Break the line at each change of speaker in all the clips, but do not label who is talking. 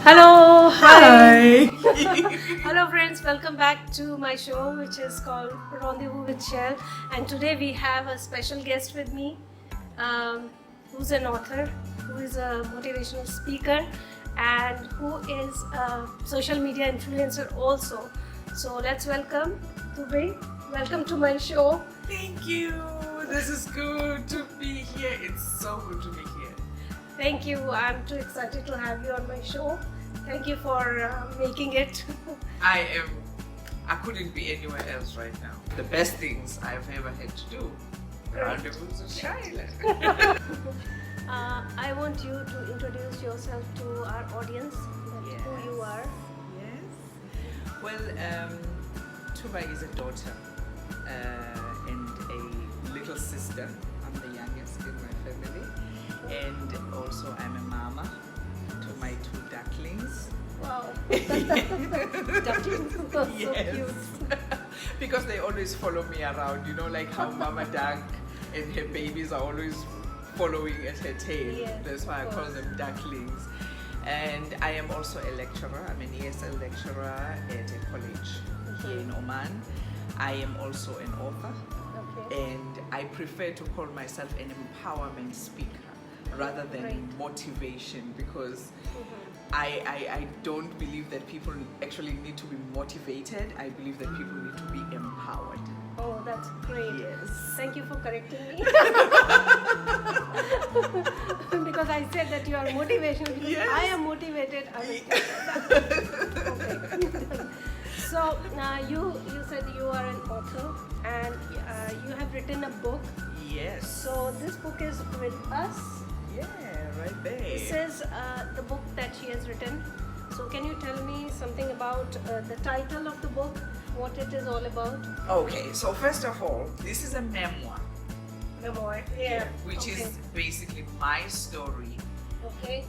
Hello, hi.
Hi.
Hello, friends. Welcome back to my show, which is called Rendezvous with Shell. And today we have a special guest with me, who's an author, who is a motivational speaker, and who is a social media influencer also. So let's welcome Dubey. Welcome to my show.
Thank you. This is good to be here. It's so good to be here.
Thank you. I'm too excited to have you on my show. Thank you for making it.
I couldn't be anywhere else right now. The best things I've ever had to do. Rendezvous with Shell.
I want you to introduce yourself to our audience,
Yes.
who you are.
Yes. Well, Tuba is a daughter and a little sister. I'm the youngest in my family. And also I'm a mama to my two ducklings.
Wow. Ducklings are so
Yes.
cute.
Because they always follow me around, you know, like how Mama Duck and her babies are always following at her tail.
Yes,
That's why I
of
call
course.
them ducklings. And I am also a lecturer. I'm an ESL lecturer at a college here in Oman. I am also an author,
Okay.
and I prefer to call myself an empowerment speaker rather than
Great.
motivation, because
Mhm.
I don't believe that people actually need to be motivated. I believe that people need to be empowered.
Oh, that's great.
Yes.
Thank you for correcting me. Because I said that you are motivational. Because
Yes.
I am motivated. I was okay. So you said you are an author and you have written a book.
Yes.
So this book is with us.
Yeah, right there.
This is the book that she has written. So can you tell me something about the title of the book, what it is all about?
Okay, so first of all, this is a memoir.
Memoir. Yeah.
Which
okay.
is basically my story
Okay.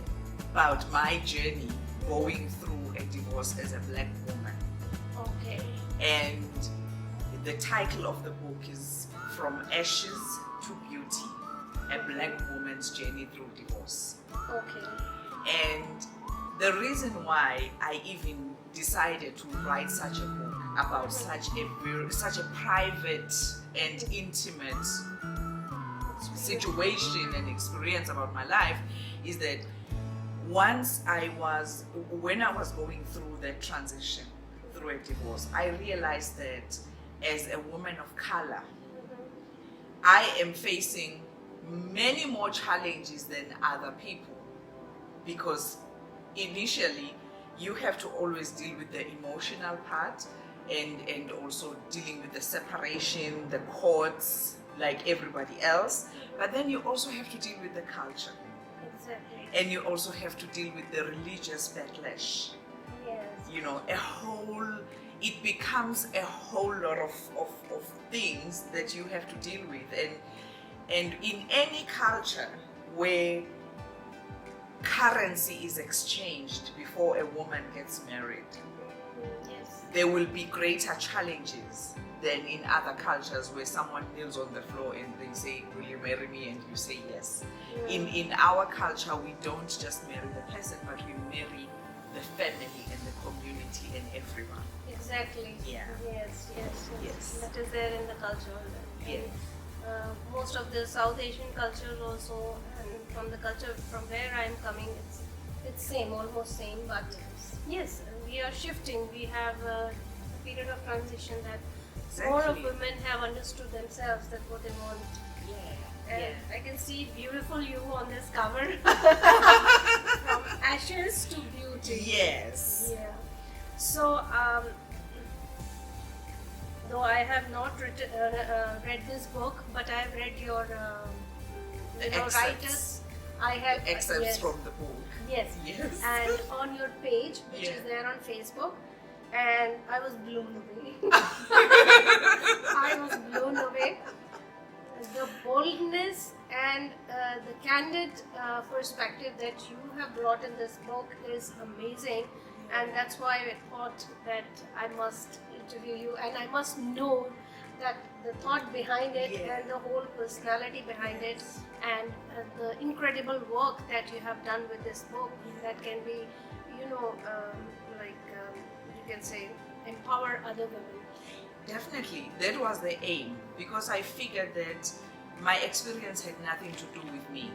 about my journey going through a divorce as a black woman.
Okay.
And the title of the book is From Ashes to Beauty, a black woman's journey through divorce.
Okay.
And the reason why I even decided to write such a book about such a private and intimate situation and experience about my life is that when I was going through that transition through a divorce, I realized that as a woman of color, I am facing many more challenges than other people, because initially you have to always deal with the emotional part and also dealing with the separation, the courts, like everybody else, but then you also have to deal with the culture,
Exactly.
and you also have to deal with the religious backlash.
Yes.
You know, it becomes a whole lot of things that you have to deal with, and in any culture where currency is exchanged before a woman gets married,
Yes.
there will be greater challenges than in other cultures where someone kneels on the floor and they say, "Will you marry me?" and you say yes. In our culture, we don't just marry the person, but we marry the family and the community and everyone.
Exactly.
Yeah.
Yes.
Yes.
That is there in the culture.
Yes.
Most of the South Asian cultures also, and from the culture from where I am coming, it's same, almost same. But yes, we are shifting. We have a period of transition that more of
Exactly.
women have understood themselves that what they want.
Yeah.
And I can see beautiful you on this cover. From ashes to beauty.
Yes.
Yeah. So, though I have not read this book, but I have read your
Excerpts.
writers. I have
Excerpts
yes,
from the book.
yes,
Yes.
and on your page, which
Yeah.
is there on Facebook, and I was blown away. I was blown away. The boldness and the candid perspective that you have brought in this book is amazing, and that's why I thought that I must interview you and I must know that the thought behind it
Yeah.
and the whole personality behind it, and the incredible work that you have done with this book that can be you can say, empower other women?
Definitely, that was the aim, because I figured that my experience had nothing to do with me.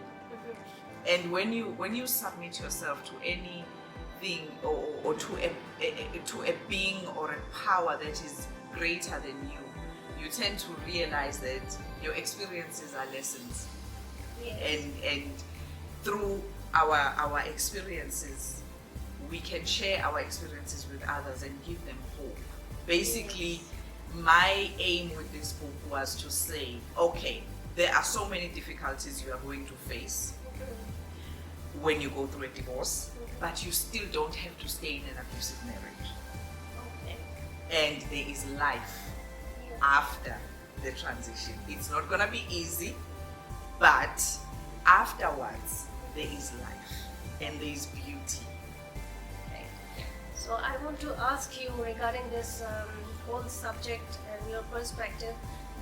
And when you submit yourself to anything or to a being or a power that is greater than you tend to realize that your experiences are lessons.
Yes.
And through our experiences, we can share our experiences with others and give them hope. Basically, my aim with this book was to say, okay, there are so many difficulties you are going to face when you go through a divorce, but you still don't have to stay in an abusive marriage.
Okay.
And there is life after the transition. It's not gonna be easy, but afterwards there is life and there is beauty.
So I want to ask you regarding this whole subject and your perspective.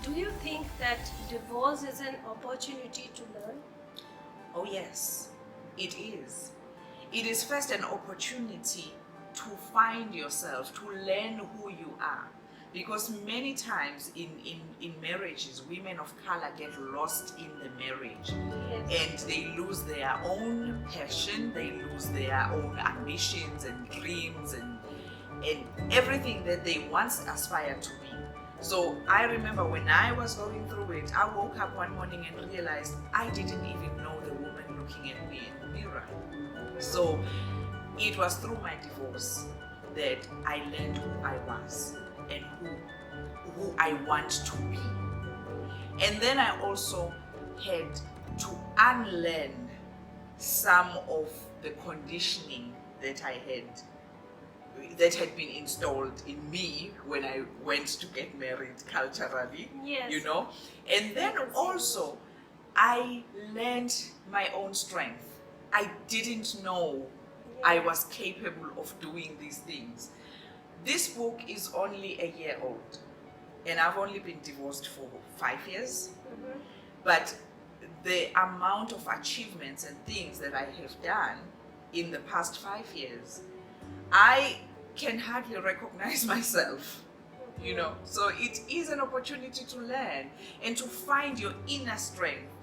Do you think that divorce is an opportunity to learn?
Oh yes, it is. It is first an opportunity to find yourself, to learn who you are. Because many times in marriages, women of color get lost in the marriage.
Yes.
And they lose their own passion, they lose their own ambitions and dreams and everything that they once aspired to be. So I remember when I was going through it, I woke up one morning and realized I didn't even know the woman looking at me in the mirror. So it was through my divorce that I learned who I was and who I want to be. And then I also had to unlearn some of the conditioning that had been installed in me when I went to get married culturally.
Yes.
And then also I learned my own strength. I didn't know I was capable of doing these things. This book is only a year old, and I've only been divorced for 5 years. But the amount of achievements and things that I have done in the past 5 years, I can hardly recognize myself, So it is an opportunity to learn and to find your inner strength,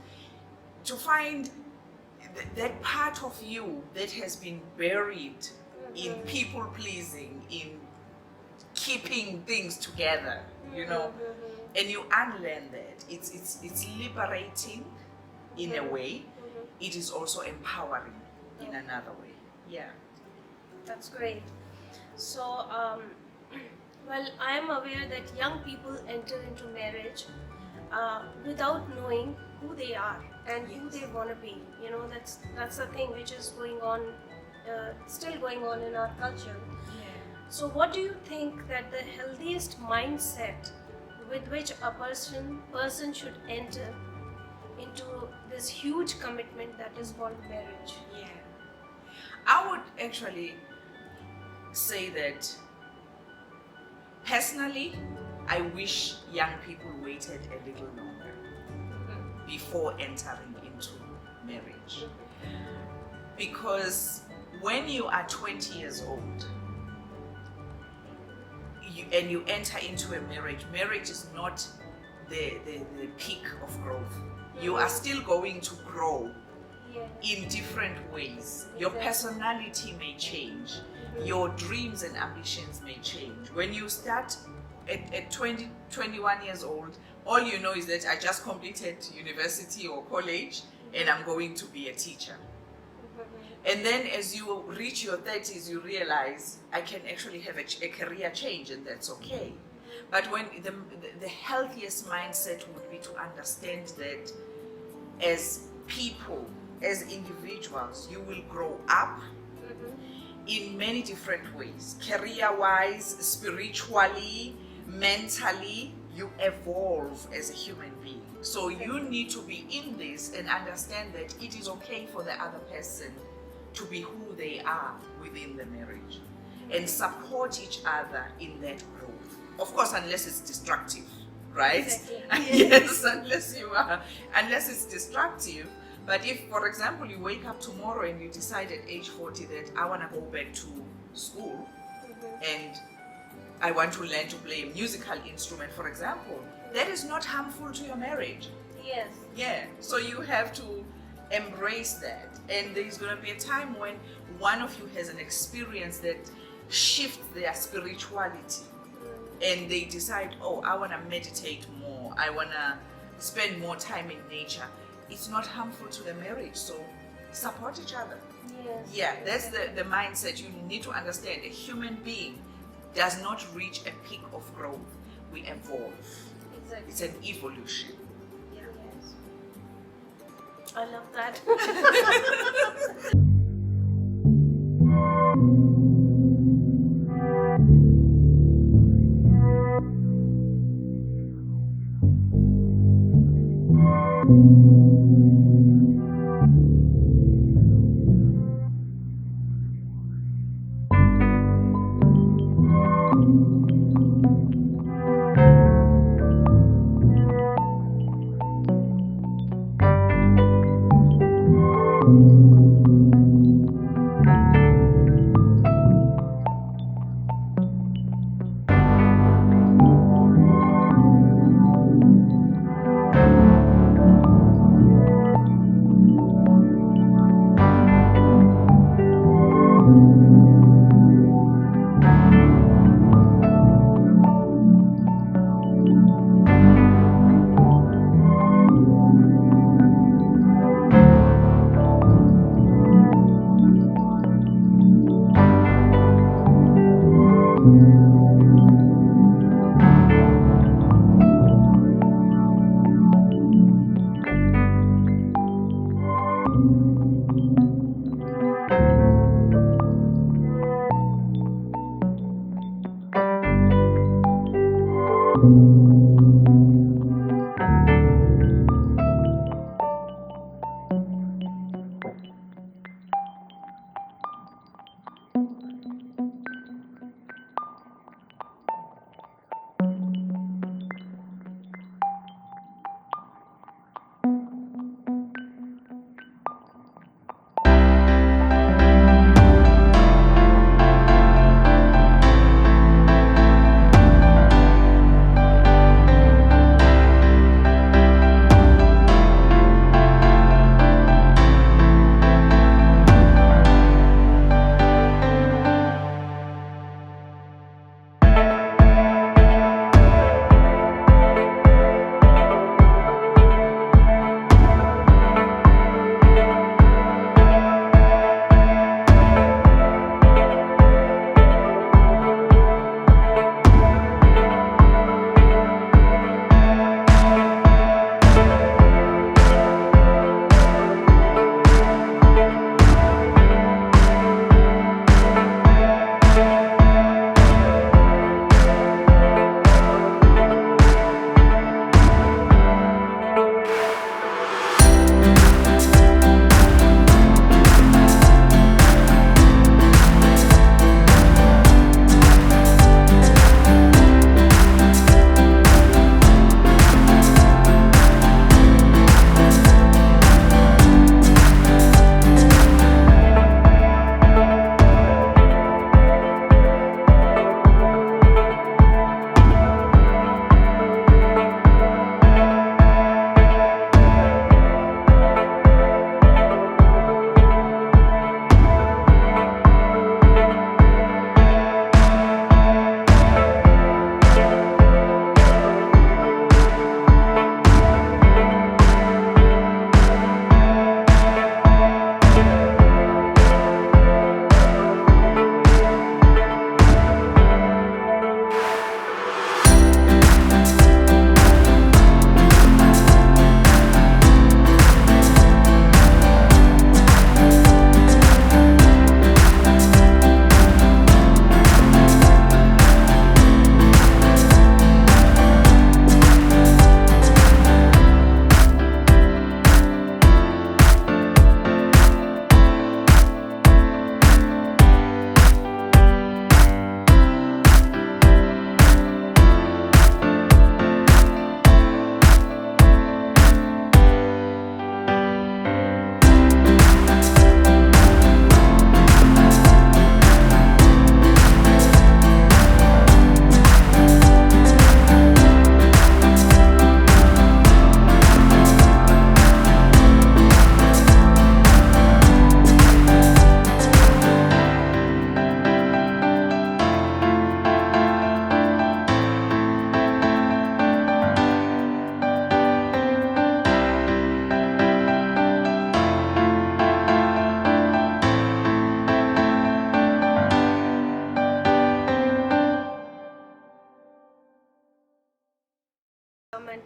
to find that part of you that has been buried in people pleasing, in keeping things together, and you unlearn that. It's liberating in a way. It is also empowering in another way. Yeah.
That's great. So, well, I am aware that young people enter into marriage without knowing who they are and who they want to be. That's the thing which is going on, still going on in our culture. So what do you think that the healthiest mindset with which a person should enter into this huge commitment that is called marriage?
I would actually say that personally, I wish young people waited a little longer before entering into marriage. Because when you are 20 years old, and you enter into a marriage is not the peak of growth. You are still going to grow in different ways. Your personality may change. Your dreams and ambitions may change. When you start at 20, 21 years old, all you know is that I just completed university or college and I'm going to be a teacher. And then as you reach your 30s, you realize I can actually have a career change, and that's okay. But when the healthiest mindset would be to understand that as people, as individuals, you will grow up in many different ways. Career-wise, spiritually, mentally, you evolve as a human being. So you need to be in this and understand that it is okay for the other person to be who they are within the marriage and support each other in that growth. Of course, unless it's destructive, right?
Exactly.
Yes, unless it's destructive. But if, for example, you wake up tomorrow and you decide at age 40 that I want to go back to school and I want to learn to play a musical instrument, for example, that is not harmful to your marriage.
Yes.
Yeah, so you have to embrace that. And there's going to be a time when one of you has an experience that shifts their spirituality and they decide, oh, I want to meditate more, I want to spend more time in nature. It's not harmful to the marriage, so support each other.
Yes.
Yeah, that's the mindset. You need to understand a human being does not reach a peak of growth. We evolve.
Exactly.
It's an evolution. Yeah.
Yes. I love that.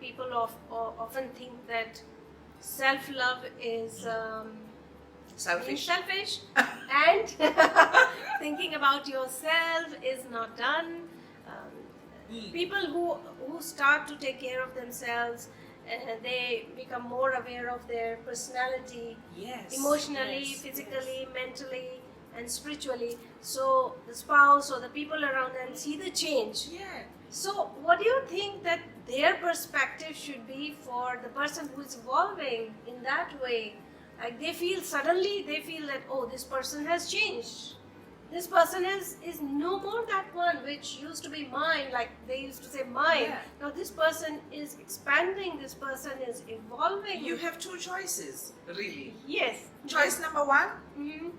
people often think that self-love is being
Selfish.
selfish and thinking about yourself is not done. People who start to take care of themselves, they become more aware of their personality,
Yes.
emotionally,
yes,
physically, mentally, and spiritually. So the spouse or the people around them see the change.
Yes. Yeah.
So what do you think that their perspective should be for the person who is evolving in that way? Like they feel that, oh, this person has changed. This person is no more that one which used to be mine, like they used to say mine.
Yeah.
Now this person is expanding, this person is evolving.
You have two choices, really.
Yes.
Choice number one,
Mhm.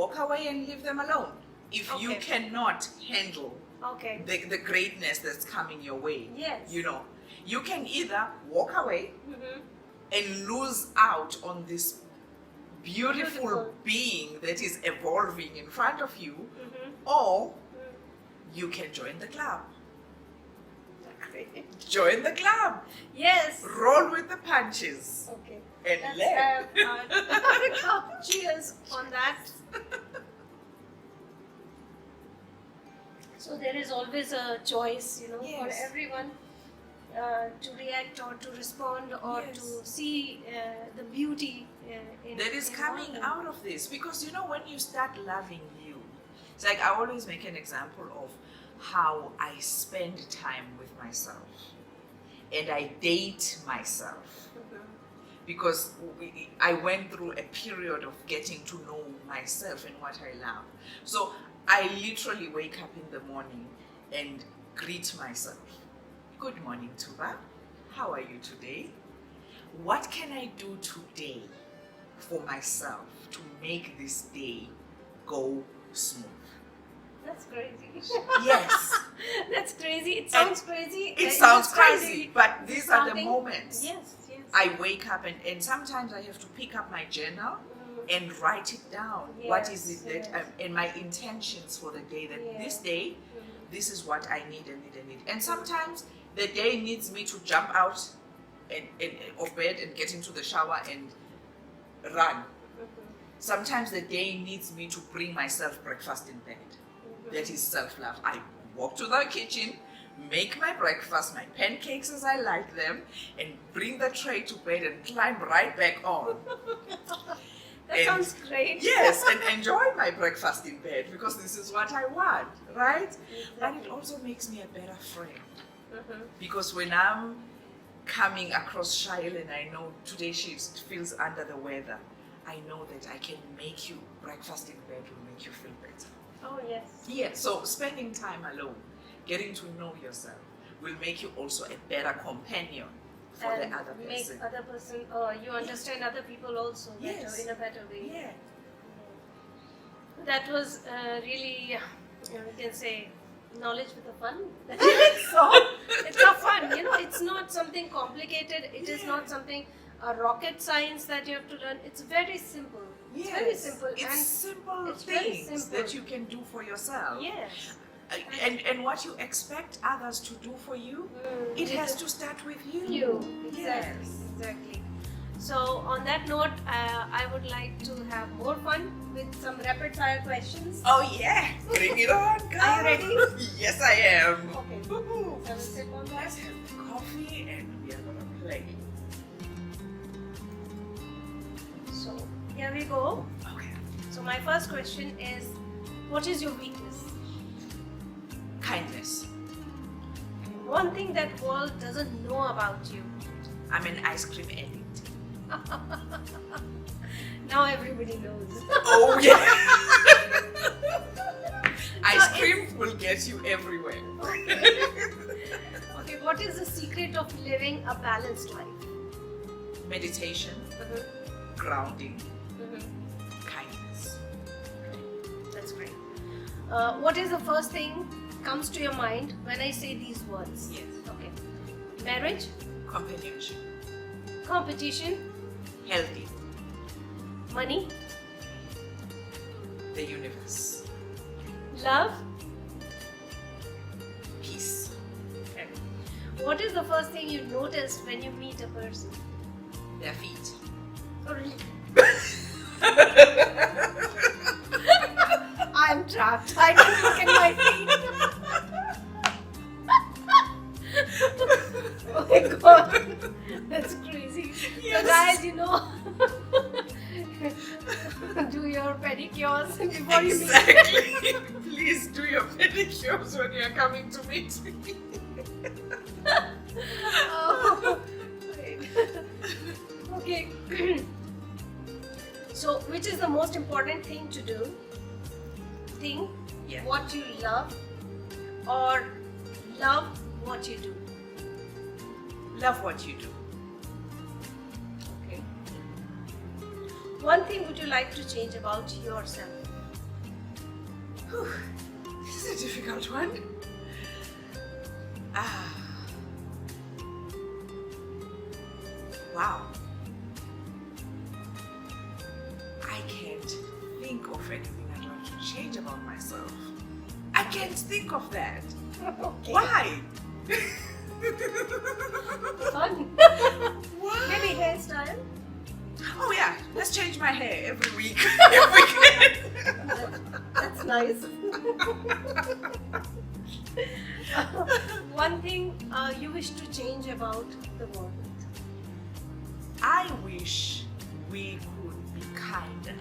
walk away and leave them alone. If you
Okay.
cannot handle
Okay.
the greatness that's coming your way,
Yes.
you know, you can either walk away
Mhm.
and lose out on this beautiful,
Beautiful.
being that is evolving in front of you,
Mhm.
or
Mhm.
you can join the club.
Okay.
Join the club.
Yes.
Roll with the punches.
Okay.
And
Let's
let.
have cheers on that. So there is always a choice, for
Yes.
everyone to react or to respond or
Yes.
to see the beauty in
That is
in
coming
one.
out of this, because when you start loving you, it's like I always make an example of how I spend time with myself and I date myself,
Mhm.
because I went through a period of getting to know myself and what I love. So I literally wake up in the morning and greet myself. Good morning, Tuba. How are you today? What can I do today for myself to make this day go smooth?
That's crazy.
Yes,
That's crazy. It sounds crazy.
it sounds crazy, but these are the
Something-
moments.
Yes, yes.
I wake up and sometimes I have to pick up my journal
Mm.
and write it down. What is
Yes,
it that
yes.
and my intentions for the day, that this
Yeah.
day,
Mhm.
this is what I need and need and need. And sometimes the day needs me to jump out of bed and get into the shower and run.
Mhm.
Sometimes the day needs me to bring myself breakfast in bed.
Mhm.
That is self-love. I walk to the kitchen, make my breakfast, my pancakes as I like them, and bring the tray to bed and climb right back on.
That
And-
sounds great.
Yes, and enjoy my breakfast in bed, because this is what I want, right? But it
Exactly.
also makes me a better friend,
Mhm.
because when I'm coming across Shail and I know today she feels under the weather, I know that I can make you breakfast in bed will make you feel better.
Oh yes.
Yeah, so spending time alone, getting to know yourself, will make you also a better companion for
And
the other
make
person.
other person, you understand other people also better,
Yes.
in a better way.
Yeah.
That was really, you can say, knowledge with a fun. It's a fun, it's not something complicated. It is not something rocket science that you have to learn. It's very simple. It's very
Yes.
simple.
It's
And
simple
it's very
things
simple.
that you can do for yourself.
yes.
And what you expect others to do for you, it has to start with you.
Exactly.
Yes.
Exactly. So on that note, I would like to have more fun with some rapid fire questions.
Oh yeah, bring it on, girl.
Are you ready?
Yes, I am.
Okay.
Woohoo.
So we'll sip on that.
Let's have the coffee and we are gonna play.
So here we go.
Okay.
So my first question is, what is your weakness?
Kindness.
One thing that world doesn't know about you.
I'm an ice cream addict.
Now everybody knows.
Oh yeah. Ice
So
cream will get you everywhere.
Okay, what is the secret of living a balanced life?
Meditation, grounding, kindness.
That's great. What is the first thing comes to your mind when I say these words?
Yes.
Okay. Marriage,
Companionship.
competition,
Healthy.
money,
The universe.
love.
Peace.
Okay. What is the first thing you notice when you meet a person?
Their feet.
Oh, really? I'm trapped. I don't look at my feet. Oh my god. That's crazy.
Yes.
So guys, you know, do your pedicures before you meet.
Exactly. Please do your pedicures when you're coming to meet me.
Oh, wait. Okay. So, which is the most important thing to do? Think
Yeah.
what you love or love what you do.
Love what you do.
Okay. One thing would you like to change about yourself?
Whew. This is a difficult one. Wow. I can't think of anything I'd like to change about myself. I can't think of that.
Okay.
Why?
Fun.
Why?
Maybe hairstyle.
Oh yeah, let's change my hair every week if we can.
That's nice. One thing you wish to change about the world.
I wish we could be kinder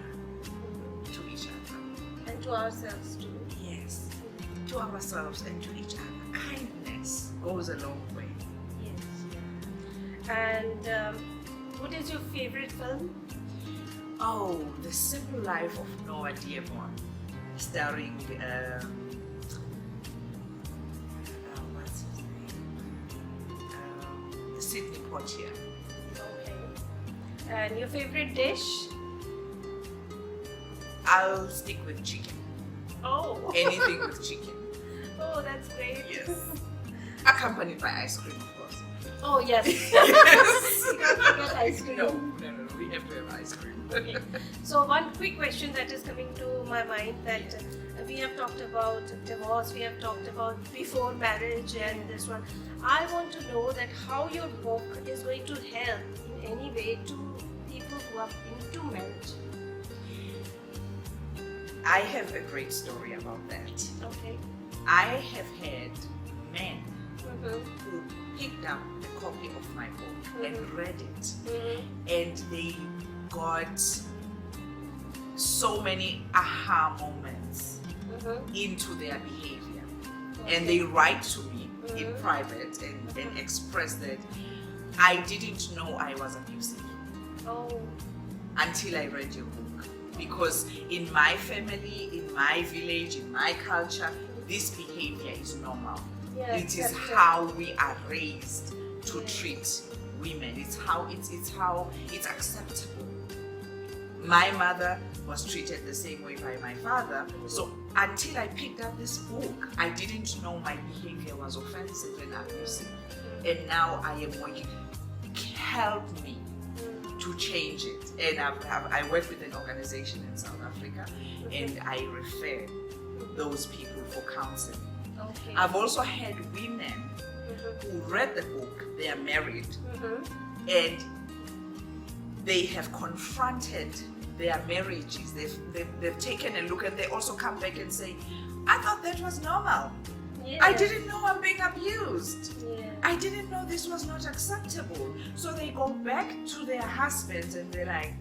to each other.
And to ourselves too.
Yes, to ourselves and to each other. Kindness goes a long way.
Yes. And what is your favorite film?
Oh, The Simple Life of Noah Dearborn, starring what's his name? Sidney Poitier.
Okay. And your favorite dish?
I'll stick with chicken.
Oh.
Anything with chicken.
Oh, that's great.
Yes. Accompanied by ice cream, of course.
Oh, yes.
Yes.
You can't forget ice cream.
No. We have to have ice cream.
Okay. So one quick question that is coming to my mind, that we have talked about divorce, we have talked about before marriage and this one. I want to know that how your book is going to help in any way to people who are into marriage.
I have a great story about that.
Okay.
I have had men
Mm-hmm.
who picked up a copy of my book and read it,
Mm-hmm.
and they got so many aha moments
Mm-hmm.
into their behavior,
Okay.
and they write to me in
Mhm.
private and express that I didn't know I was abusive
Oh.
until I read your book, because in my family, in my village, in my culture, this behavior is normal.
Yeah,
It is
accepted.
how we are raised to
Yeah.
treat women. It's how it's acceptable. My mother was treated the same way by my father. So until I picked up this book, I didn't know my behavior was offensive and abusive. And now I am working. Help me to change it. And I work with an organization in South Africa, and I refer those people for counseling.
Okay.
I've also had women
Mhm.
who read the book, they are married,
Mhm.
and they have confronted their marriages. They've taken a look, and they also come back and say, I thought that was normal.
Yeah.
I didn't know I'm being abused.
Yeah.
I didn't know this was not acceptable. So they go back to their husbands and they're like,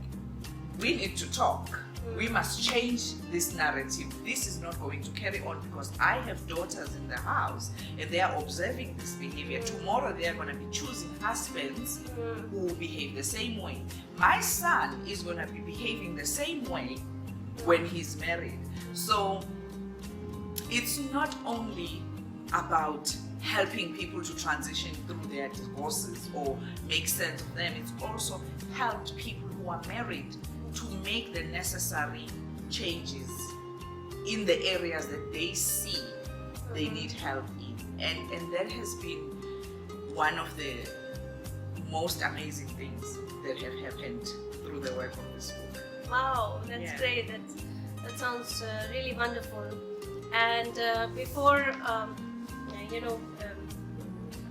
we need to talk. We must change this narrative. This is not going to carry on, because I have daughters in the house and they are observing this behavior. Tomorrow they are going to be choosing husbands who behave the same way. My son is going to be behaving the same way when he's married. So it's not only about helping people to transition through their divorces or make sense of them, it's also helped people who are married to make the necessary changes in the areas that they see they need help in. And that has been one of the most amazing things that have happened through the work of this book.
Wow, that's
Yeah.
great. That sounds really wonderful. And before,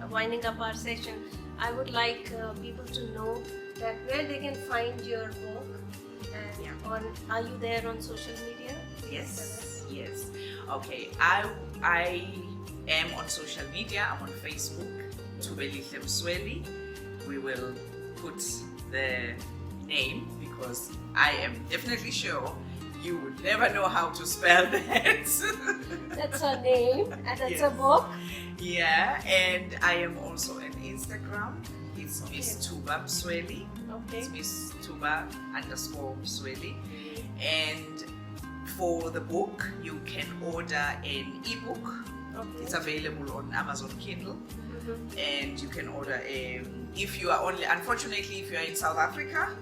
winding up our session, I would like people to know that where they can find your book, and are you there on social media?
Yes, yes. Okay, I am on social media. I'm on Facebook, Tubelihle Msweli. We will put the name because I am definitely sure you would never know how to spell that.
That's her name, and that's a book.
Yeah, and I am also on Instagram. It's Miss Tuba Msweli.
Okay.
It's Miss Tuba _Msweli. And for the book, you can order an ebook.
Okay.
It's available on Amazon Kindle. And you can order if you are only, unfortunately, if you are in South Africa,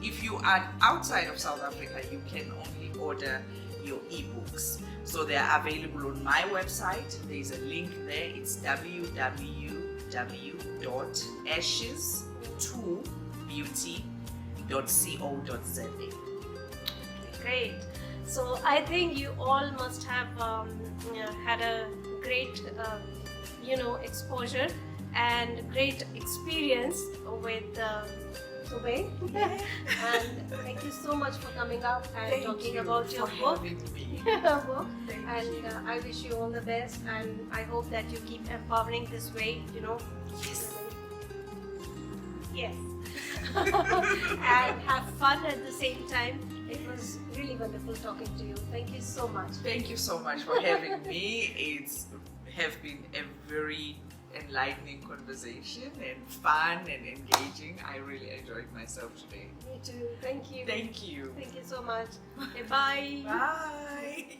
if you are outside of South Africa, you can only order your ebooks. So they are available on my website. There is a link there. It's www.ashes2beauty.co.za.
Great. So I think you all must have had a great, exposure and great experience with Tube. And thank you so much for coming up and talking about your book. And I wish you all the best, and I hope that you keep empowering this way,
Yes.
Yes. And have fun at the same time. It was really wonderful talking to you. Thank you so much.
Thank you so much for having me. It's have been a very enlightening conversation and fun and engaging. I really enjoyed myself today.
Me too. Thank you.
Thank you.
Thank you so much. Okay, bye.
Bye.